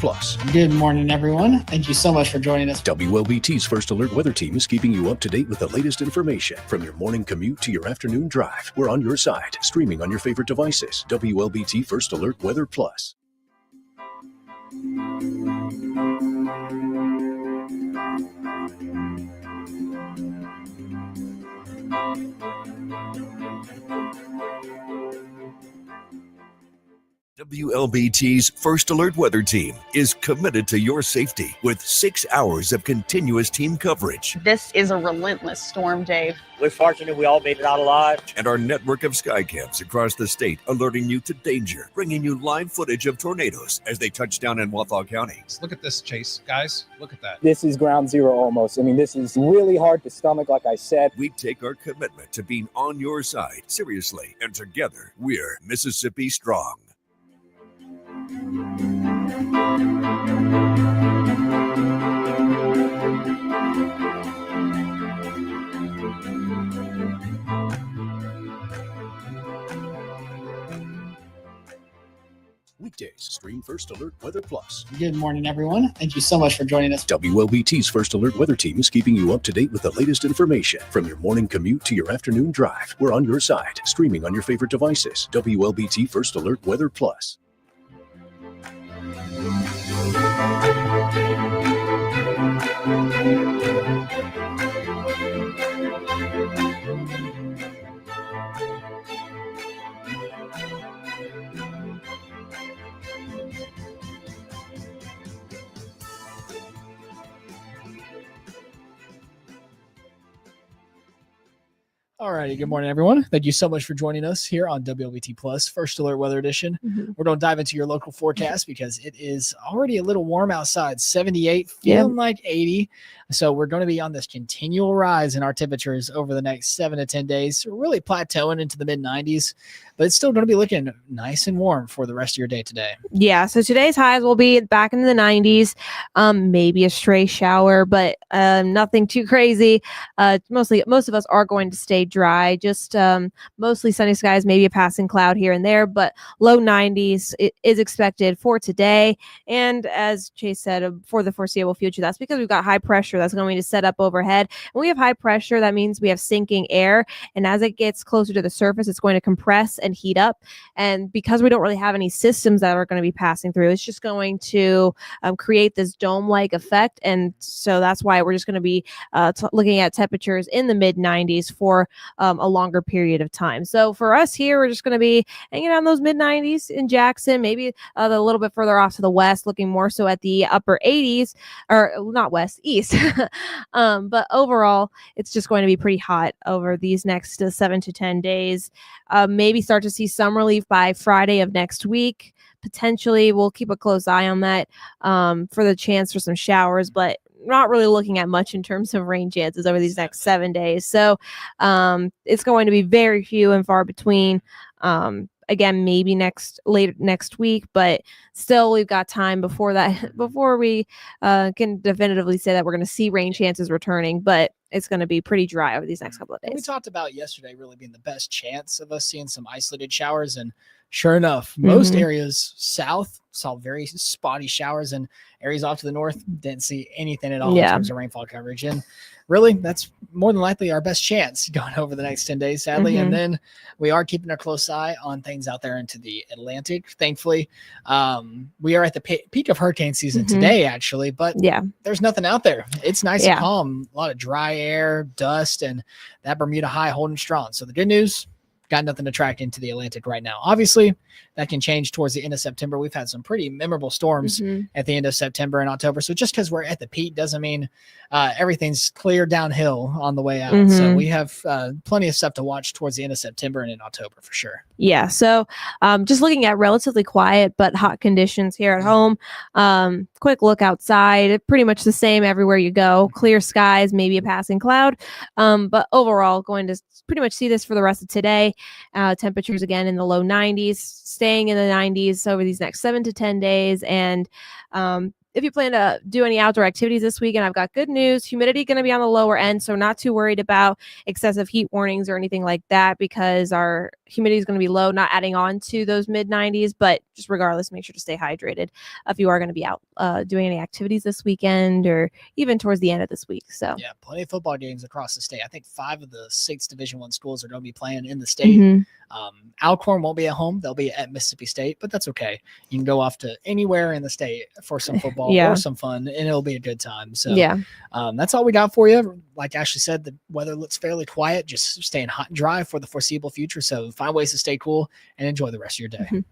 Plus. Good morning, everyone. Thank you so much for joining us. WLBT's First Alert Weather Team is keeping you up to date with the latest information. From your morning commute to your afternoon drive, we're on your side, streaming on your favorite devices. WLBT First Alert Weather Plus. WLBT's First Alert Weather Team is committed to your safety with 6 hours of continuous team coverage. This is a relentless storm, Dave. We're fortunate we all made it out alive. And our network of sky cams across the state alerting you to danger, bringing you live footage of tornadoes as they touch down in Wathau County. Look at this, Chase. Guys, look at that. This is ground zero almost. I mean, this is really hard to stomach, like I said. We take our commitment to being on your side seriously, and together we're Mississippi Strong. Weekdays, stream First Alert Weather Plus. Good morning, everyone. Thank you so much for joining us. WLBT's First Alert Weather Team is keeping you up to date with the latest information. From your morning commute to your afternoon drive, we're on your side, streaming on your favorite devices. WLBT First Alert Weather Plus. Alrighty, good morning, everyone. Thank you so much for joining us here on WLBT Plus First Alert Weather Edition. We're going to dive into your local forecast because it is already a little warm outside, 78, feeling like 80. So we're going to be on this continual rise in our temperatures over the next 7 to 10 days, really plateauing into the mid 90s, but it's still going to be looking nice and warm for the rest of your day today. Yeah, so today's highs will be back in the 90s, maybe a stray shower, but nothing too crazy. Most of us are going to stay dry, just mostly sunny skies, maybe a passing cloud here and there, but low 90s is expected for today. And as Chase said, for the foreseeable future, that's because we've got high pressure that's going to set up overhead. And we have high pressure, that means we have sinking air. And as it gets closer to the surface, it's going to compress and heat up. And because we don't really have any systems that are going to be passing through, it's just going to create this dome-like effect. And so that's why we're just going to be looking at temperatures in the mid 90s for a longer period of time. So for us here, we're just going to be hanging out in those mid 90s in Jackson, maybe a little bit further off to the west, looking more so at the upper 80s, or not west, east. But overall, it's just going to be pretty hot over these next 7 to 10 days. Maybe start to see some relief by Friday of next week. Potentially, we'll keep a close eye on that for the chance for some showers, but not really looking at much in terms of rain chances over these next 7 days. So it's going to be very few and far between. Again, maybe later next week, but still we've got time before we can definitively say that we're going to see rain chances returning, but it's going to be pretty dry over these next couple of days. We talked about yesterday really being the best chance of us seeing some isolated showers, and sure enough, most areas south saw very spotty showers, and areas off to the north didn't see anything at all in terms of rainfall coverage. And really, that's more than likely our best chance going over the next 10 days, sadly. And then we are keeping a close eye on things out there into the Atlantic. Thankfully, we are at the peak of hurricane season today, actually, but there's nothing out there. It's nice and calm, a lot of dry air, dust, and that Bermuda high holding strong. So the good news, got nothing to track into the Atlantic right now. Obviously, that can change towards the end of September. We've had some pretty memorable storms at the end of September and October. So just because we're at the peak doesn't mean everything's clear downhill on the way out. So we have plenty of stuff to watch towards the end of September and in October for sure. Yeah. So just looking at relatively quiet but hot conditions here at home. Quick look outside. Pretty much the same everywhere you go. Clear skies, maybe a passing cloud. But overall, going to pretty much see this for the rest of today. Temperatures again in the low 90s, staying in the 90s over these next 7 to 10 days. And if you plan to do any outdoor activities this weekend, I've got good news. Humidity going to be on the lower end, so not too worried about excessive heat warnings or anything like that, because our humidity is going to be low, not adding on to those mid 90s, but just regardless, make sure to stay hydrated if you are going to be out doing any activities this weekend or even towards the end of this week. So yeah, plenty of football games across the state. I think 5 of the 6 Division I schools are going to be playing in the state. Alcorn won't be at home. They'll be at Mississippi State, but that's okay. You can go off to anywhere in the state for some football or some fun, and it'll be a good time. So that's all we got for you. Like Ashley said, the weather looks fairly quiet, just staying hot and dry for the foreseeable future. So find ways to stay cool and enjoy the rest of your day.